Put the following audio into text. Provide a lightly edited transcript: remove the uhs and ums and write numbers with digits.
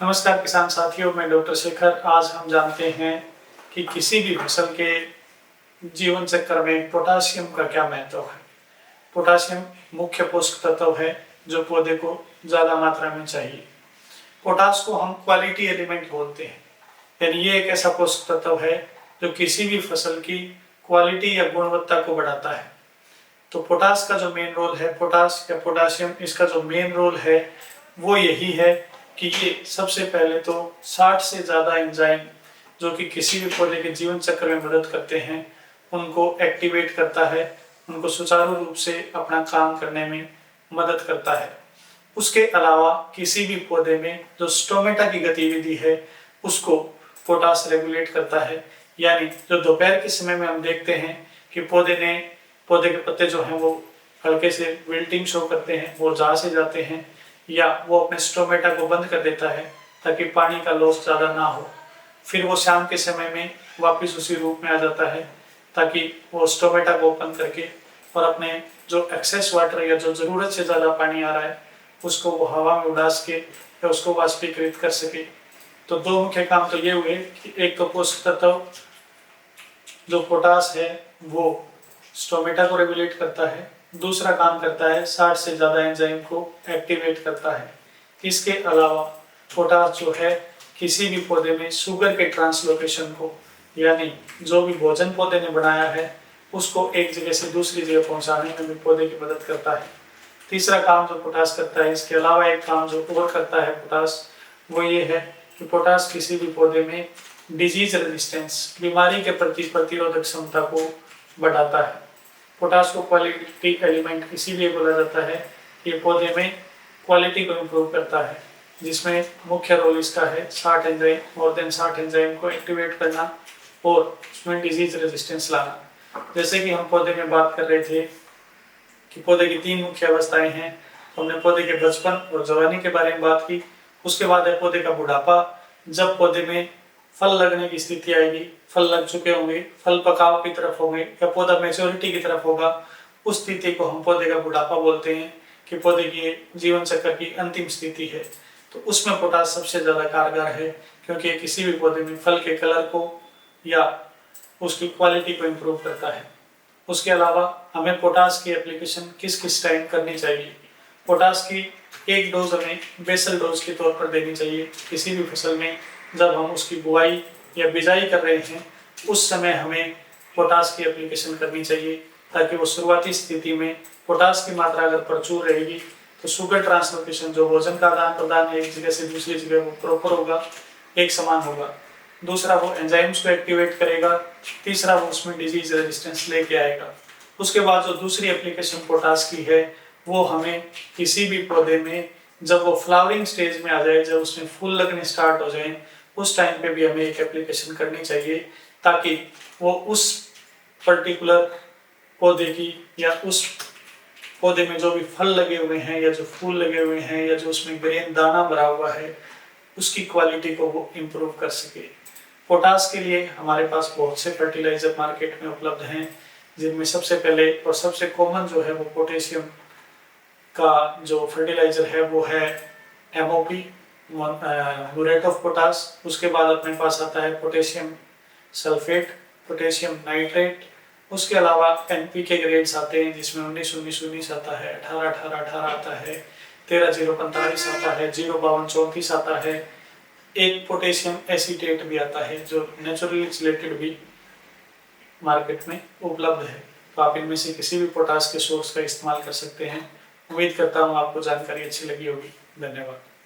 नमस्कार किसान साथियों, मैं डॉक्टर शेखर। आज हम जानते हैं कि किसी भी फसल के जीवन चक्र में पोटासियम का क्या महत्व है। पोटासियम मुख्य पोषक तत्व है जो पौधे को ज़्यादा मात्रा में चाहिए। पोटास को हम क्वालिटी एलिमेंट बोलते हैं, यानी ये एक ऐसा पोषक तत्व है जो किसी भी फसल की क्वालिटी या गुणवत्ता को बढ़ाता है। तो पोटास का जो मेन रोल है, पोटास या पोटासियम, इसका जो मेन रोल है वो यही है कि ये सबसे पहले तो 60 से ज़्यादा एंजाइम जो कि किसी भी पौधे के जीवन चक्र में मदद करते हैं उनको एक्टिवेट करता है, उनको सुचारू रूप से अपना काम करने में मदद करता है। उसके अलावा किसी भी पौधे में जो स्टोमेटा की गतिविधि है उसको पोटास रेगुलेट करता है। यानी जो दोपहर के समय में हम देखते हैं कि पौधे के पत्ते जो हैं वो हल्के से विल्टिंग शो करते हैं, मुरझा से जाते हैं, या वो अपने स्टोमेटा को बंद कर देता है ताकि पानी का लॉस ज़्यादा ना हो। फिर वो शाम के समय में वापस उसी रूप में आ जाता है ताकि वो स्टोमेटा को ओपन करके और अपने जो एक्सेस वाटर या जो ज़रूरत से ज़्यादा पानी आ रहा है उसको वो हवा में उड़ा सके या उसको वाष्पीकृत कर सके। तो दो मुख्य काम तो ये हुए कि एक तो पोषक तत्व जो पोटास है वो स्टोमेटा को रेगुलेट करता है, दूसरा काम करता है 60 से ज़्यादा एंजाइम को एक्टिवेट करता है। इसके अलावा पोटास जो है किसी भी पौधे में शुगर के ट्रांसलोकेशन को, यानी जो भी भोजन पौधे ने बनाया है उसको एक जगह से दूसरी जगह पहुंचाने में भी पौधे की मदद करता है। तीसरा काम जो पोटास करता है, इसके अलावा एक काम जो और करता है पोटास, वो ये है कि पोटास किसी भी पौधे में डिजीज रेजिस्टेंस, बीमारी के प्रति प्रतिरोधक क्षमता को बढ़ाता है। पोटास को क्वालिटी एलिमेंट इसीलिए बोला जाता है कि पौधे में क्वालिटी को इम्प्रूव करता है, जिसमें मुख्य रोल इसका है 60 एंजाइम, मोर देन 60 एंजाइम को एक्टिवेट करना और उसमें डिजीज रेजिस्टेंस लाना। जैसे कि हम पौधे में बात कर रहे थे कि पौधे की 3 मुख्य अवस्थाएं हैं। हमने पौधे के बचपन और जवानी के बारे में बात की। उसके बाद है पौधे का बुढ़ापा, जब पौधे में फल लगने की स्थिति आएगी, फल लग चुके होंगे, फल पकाव की तरफ होंगे या पौधा मैच्योरिटी की तरफ होगा, उस स्थिति को हम पौधे का बुढ़ापा बोलते हैं कि पौधे की जीवन चक्र की अंतिम स्थिति है। तो उसमें पोटास सबसे ज़्यादा कारगर है क्योंकि किसी भी पौधे में फल के कलर को या उसकी क्वालिटी को इम्प्रूव करता है। उसके अलावा हमें पोटास की एप्लीकेशन किस किस टाइम करनी चाहिए। पोटास की एक डोज हमें बेसल डोज के तौर पर देनी चाहिए किसी भी फसल में। जब हम उसकी बुआई या बिजाई कर रहे हैं उस समय हमें पोटास की एप्लीकेशन करनी चाहिए ताकि वो शुरुआती स्थिति में पोटास की मात्रा अगर प्रचुर रहेगी तो शुगर ट्रांसलोकेशन, जो भोजन का आदान प्रदान है एक जगह से दूसरी जगह, वो प्रॉपर होगा, एक समान होगा। दूसरा, वो एंजाइम्स को एक्टिवेट करेगा। तीसरा, वो उसमें डिजीज रेजिस्टेंस लेके आएगा। उसके बाद जो दूसरी एप्लीकेशन पोटास की है वो हमें किसी भी पौधे में जब वो फ्लावरिंग स्टेज में आ जाए, जब उसमें फूल लगने स्टार्ट हो जाए, उस टाइम पे भी हमें एक एप्लीकेशन करनी चाहिए ताकि वो उस पर्टिकुलर पौधे की या उस पौधे में जो भी फल लगे हुए हैं या जो फूल लगे हुए हैं या जो उसमें ग्रेन दाना भरा हुआ है उसकी क्वालिटी को वो इम्प्रूव कर सके। पोटास के लिए हमारे पास बहुत से फर्टिलाइजर मार्केट में उपलब्ध हैं, जिनमें सबसे पहले और सबसे कॉमन जो है वो पोटेशियम का जो फर्टिलाइजर है वो है MOP, म्यूरेट ऑफ पोटास। उसके बाद अपने पास आता है पोटेशियम सल्फेट, पोटेशियम नाइट्रेट। उसके अलावा NPK ग्रेड्स आते हैं जिसमें 19-19-19 आता है, 18-18-18 आता है, 13-0-45 आता है, 0-52-34 आता है। एक पोटेशियम एसीटेट भी आता है जो नेचुरली चिलेटेड भी मार्केट में उपलब्ध है। तो आप इनमें से किसी भी पोटास के सोर्स का इस्तेमाल कर सकते हैं। उम्मीद करता हूँ आपको जानकारी अच्छी लगी होगी। धन्यवाद।